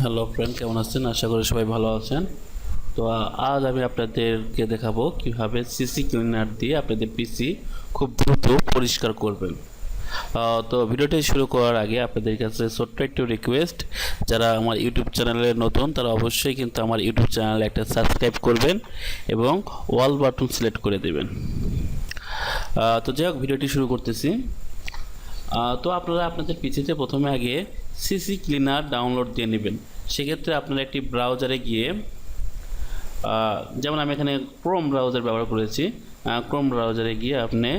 Hello friend, কেমন আছেন? আশা করি সবাই ভালো আছেন। তো আজ আমি আপনাদেরকে দেখাবো কিভাবে সিসি ক্লিনার দিয়ে আপনাদের পিসি খুব দ্রুত পরিষ্কার করবেন। তো ভিডিওটি শুরু করার আগে আপনাদের কাছে ছোট্ট একটু রিকোয়েস্ট, যারা আমার ইউটিউব চ্যানেলে নতুন তারা অবশ্যই কিন্তু আমার ইউটিউব চ্যানেলে একটা সাবস্ক্রাইব করবেন এবং অল বাটন সিলেক্ট করে দেবেন। তো যাই হোক, ভিডিওটি শুরু করতেছি। তো আপনারা আপনাদের পিসিতে প্রথমে আগে সিসি ক্লিনার ডাউনলোড দিয়ে নেবেন। সেক্ষেত্রে আপনারা একটি ব্রাউজারে গিয়ে, যেমন আমি এখানে ক্রোম ব্রাউজার ব্যবহার করেছি, ক্রোম ব্রাউজারে গিয়ে আপনি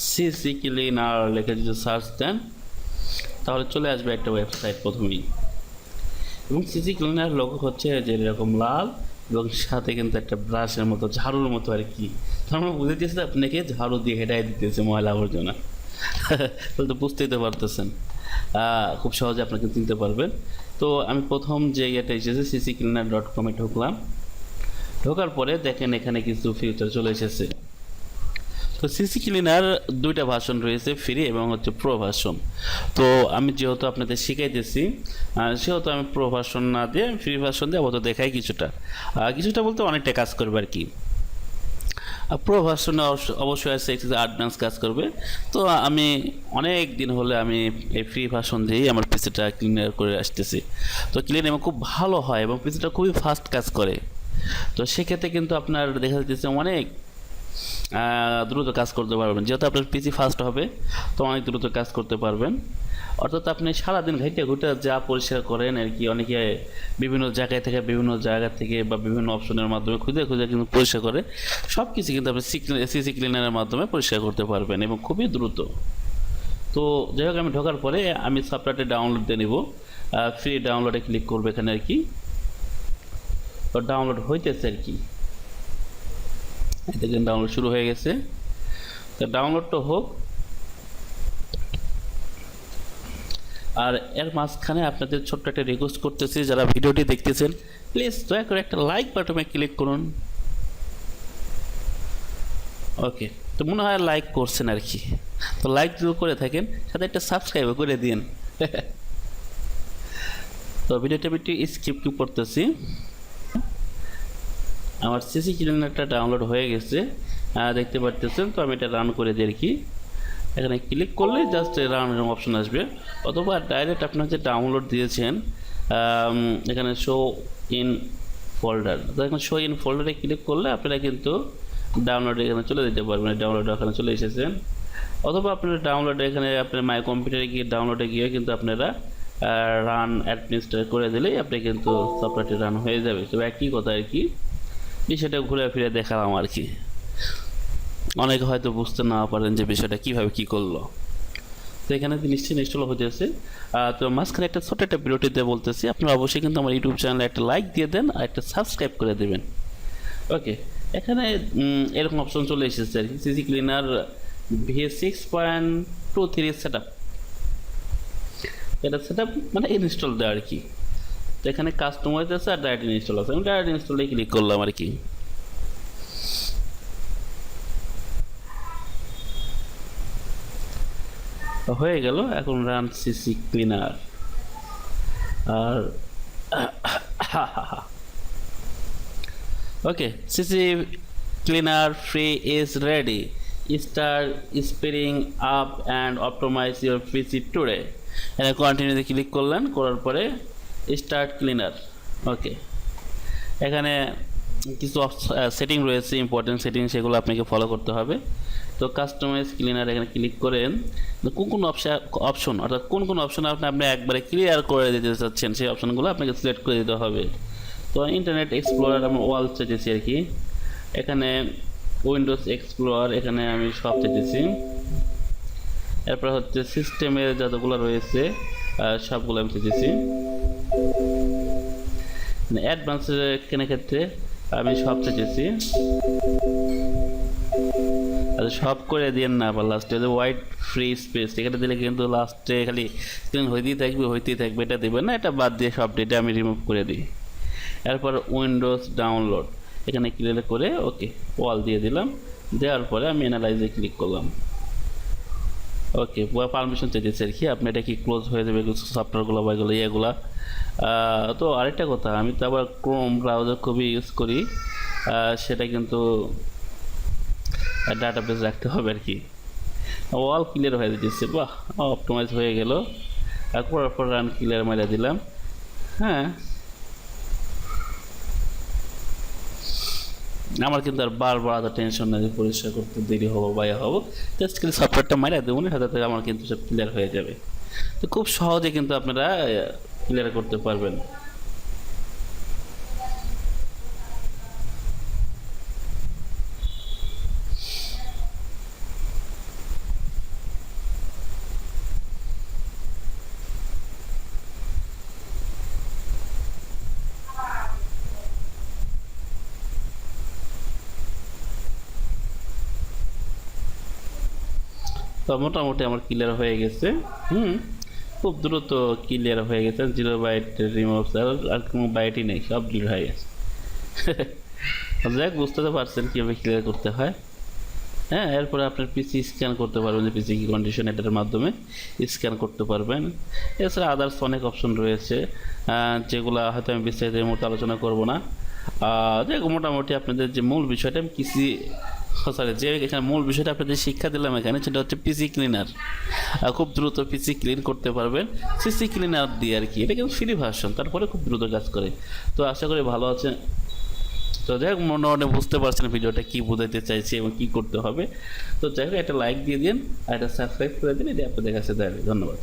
সিসি ক্লিনার লিখে যদি সার্চ দেন তাহলে চলে আসবে একটা ওয়েবসাইট প্রথমেই। এবং সিসি ক্লিনার লোগো হচ্ছে যে এরকম লাল এবং সাথে কিন্তু একটা ব্রাশের মতো, ঝাড়ুর মতো আর কি। তার মানে বুঝে দিয়েছে আপনাকে ঝাড়ু দিয়ে হেঁটাই দিতেছে ময়লা আবর্জনা। তাহলে তো বুঝতেই তো পারতেছেন, খুব সহজে আপনাকে চিনতে পারবেন। তো আমি প্রথম যে ইয়েটা এসেছে ccleaner.com-এ ঢুকলাম। ঢোকার পরে দেখেন এখানে কিছু ফিচার চলে এসেছে। তো সিসি ক্লিনার দুইটা ভার্সন রয়েছে, ফ্রি এবং হচ্ছে প্রো ভার্সন। তো আমি যেহেতু আপনাদের শিখাইতেছি, সেহেতু আমি প্রো ভার্সন না দিয়ে ফ্রি ভার্সন দিয়ে আপাতত দেখাই কিছুটা বলতে অনেকটা কাজ করবে আর কি। প্রো ভার্সনে অবশ্যই আছে অ্যাডভান্স কাজ করবে। তো আমি অনেক দিন হলে আমি এই ফ্রি ভার্সন দিয়েই আমার পিসিটা ক্লিনার করে আসতেছি। তো ক্লিন এবং খুব ভালো হয় এবং পিসিটা খুবই ফাস্ট কাজ করে। তো সেক্ষেত্রে কিন্তু আপনার দেখা যাচ্ছে অনেক দ্রুত কাজ করতে পারবেন। যেহেতু আপনার পিসি ফাস্ট হবে তো অনেক দ্রুত কাজ করতে পারবেন। অর্থাৎ আপনি সারাদিন ঘাইটে ঘুটে যা পরিষ্কার করেন আর কি, অনেকে বিভিন্ন জায়গা থেকে বা বিভিন্ন অপশনের মাধ্যমে খুঁজে কিন্তু পরিষ্কার করে, সব কিছু কিন্তু আপনি সিসি ক্লিনারের মাধ্যমে পরিষ্কার করতে পারবেন এবং খুবই দ্রুত। তো যাই হোক, আমি ঢোকার পরে আমি সফটওয়্যারটি ডাউনলোড দিয়ে নিব। ফ্রি ডাউনলোডে ক্লিক করবো এখানে আর কি। তো ডাউনলোড হইতেছে আর কি, দেখেন ডাউনলোড শুরু হয়ে গেছে। তো ডাউনলোডটা হোক, আর এর মাঝখানে আপনাদের ছোট্ট একটা রিকোয়েস্ট করতেছি, যারা ভিডিওটি দেখতেছেন প্লিজ দয়া করে একটা লাইক বাটনে ক্লিক করুন। ওকে, তো মনে হয় লাইক করছেন আর কি। তো লাইক যদি করে থাকেন সাথে একটা সাবস্ক্রাইবও করে দিন। তো ভিডিওটা আমি একটু স্কিপ করতেছি। আমার সিসি ক্লিনারটা ডাউনলোড হয়ে গেছে, দেখতে পারতেছেন। তো আমি এটা রান করে দিই আর কি। এখানে ক্লিক করলে জাস্ট রান অপশন আসবে, অথবা ডাইরেক্ট আপনার যে ডাউনলোড দিয়েছেন এখানে শো ইন ফোল্ডার, তো এখানে শো ইন ফোল্ডারে ক্লিক করলে আপনারা কিন্তু ডাউনলোডে এখানে চলে যেতে পারবেন। ডাউনলোড এখানে চলে এসেছেন, অথবা আপনারা ডাউনলোডে এখানে আপনার মাই কম্পিউটারে গিয়ে ডাউনলোডে গিয়ে কিন্তু আপনারা রান অ্যাডমিনিস্ট্রেট করে দিলেই আপনি কিন্তু সফটওয়্যারটি রান হয়ে যাবে। তবে একই কথা আর কি, বিষয়টা ঘুরে ফিরে দেখালাম আর কি। অনেকে হয়তো বুঝতে না পারেন যে বিষয়টা কীভাবে কী করলো। তো এখানে নিশ্চয়ই ইনস্টল হতেছে। তো মাঝখানে একটা ছোট একটা বিরতি দিয়ে বলতেছি, আপনারা অবশ্যই কিন্তু আমার ইউটিউব চ্যানেলে একটা লাইক দিয়ে দেন আর একটা সাবস্ক্রাইব করে দেবেন। ওকে, এখানে এরকম অপশন চলে এসেছে আর কি, CC cleaner V6.23 set up. এটা সেট আপ মানে ইনস্টল দেওয়া আর কি। তো এখানে কাস্টমাইজ আছে আর ডাইরেক্ট ইনস্টল আছে। আমি ডাইরেক্ট ইনস্টলে ক্লিক করলাম আর কি। হয়ে গেল, এখন রান সিসি ক্লিনার। আর okay, CCleaner free is ready, start speeding up and optimize your PC today. এখানে কন্টিনিউতে ক্লিক করলেন, করার পরে স্টার্ট ক্লিনার। ওকে, এখানে কিছু সেটিং রয়েছে, ইম্পর্টেন্ট সেটিং, সেগুলো আপনাকে ফলো করতে হবে। তো কাস্টমাইজ ক্লিনার এখানে ক্লিক করেন, কোন অপশন অর্থাৎ কোন অপশন আপনি একবারে ক্লিয়ার করে দিতে চাচ্ছেন সেই অপশনগুলো আপনাকে সিলেক্ট করে দিতে হবে। তো ইন্টারনেট এক্সপ্লোরার আমি ওয়াল চেয়েছি আর কি। এখানে উইন্ডোজ এক্সপ্লোরার এখানে আমি সব চেয়েছি। এরপর হচ্ছে সিস্টেমের যতগুলো রয়েছে সবগুলো আমি চেয়েছি। অ্যাডভান্সের কেনার ক্ষেত্রে আমি সব চেয়েছি। আর সব করে দিন না, আবার লাস্টে যে হোয়াইট ফ্রি স্পেস এখানে দিলে কিন্তু লাস্টে খালি স্ক্রিন হইতেই থাকবে, এটা দেবেন না, এটা বাদ দিয়ে সব ডেটা আমি রিমুভ করে দিই। এরপর উইন্ডোজ ডাউনলোড এখানে ক্লিক করে ওকে ওয়াল দিয়ে দিলাম। দেওয়ার পরে আমি অ্যানালাইজে ক্লিক করলাম। ওকে পারমিশন চাইতেছে আর কি, আপনি এটা কি ক্লোজ হয়ে যাবে সফটওয়্যারগুলো বা এগুলো ইয়েগুলা। তো আরেকটা কথা, আমি তো আবার ক্রোম ব্রাউজার খুবই ইউজ করি, সেটা কিন্তু ডাটাবেস রাখতে হবে আর কি। অল ক্লিয়ার হয়ে দিচ্ছে, বাহ, অপটোমাইজ হয়ে গেল। করার পর রান ক্লিয়ার মেরে দিলাম। হ্যাঁ, আমার কিন্তু আর বারবার আলাদা টেনশন নেই যে পরিষ্কার করতে দেরি হবো বা ইয়ে হবো, জাস্ট খালি সফটওয়্যারটা মারা দেবো, সাথে সাথে আমার কিন্তু সব ক্লিয়ার হয়ে যাবে। তো খুব সহজে কিন্তু আপনারা ক্লিয়ার করতে পারবেন। তো মোটামুটি আমার ক্লিয়ার হয়ে গেছে। হুম, খুব দ্রুত ক্লিয়ার হয়ে গেছে, 0 বাইট রিমুভ, আর কোনো বাইটই নেই, সব ডিলিট হয়ে গেছে। যাক, বুঝতে তো পারছেন কীভাবে ক্লিয়ার করতে হয়। হ্যাঁ, এরপরে আপনার পিসি স্ক্যান করতে পারবেন, যে পিসি কি কন্ডিশন, এটার মাধ্যমে স্ক্যান করতে পারবেন। এছাড়া আদার্স অনেক অপশন রয়েছে, যেগুলো হয়তো আমি বিস্তারিত এই মুহূর্তে আলোচনা করব না। যে মোটামুটি আপনাদের যে মূল বিষয়টা আমি পিসি, সরি, যে এখানে মূল বিষয়টা আপনাদের শিক্ষা দিলাম এখানে, সেটা হচ্ছে পিসি ক্লিনার। খুব দ্রুত পিসি ক্লিন করতে পারবেন সিসি ক্লিনার দিয়ে আর কি। এটা কিন্তু ফ্রি ভার্সন, তারপরে খুব দ্রুত কাজ করে। তো আশা করি ভালো আছে। তো যাই হোক, মোটামুটি বুঝতে পারছেন ভিডিওটা কী বোঝাতে চাইছি এবং কী করতে হবে। তো যাই হোক, একটা লাইক দিয়ে দিন আর একটা সাবস্ক্রাইব করে দিন, এটা আপনাদের কাছে দেয়। ধন্যবাদ।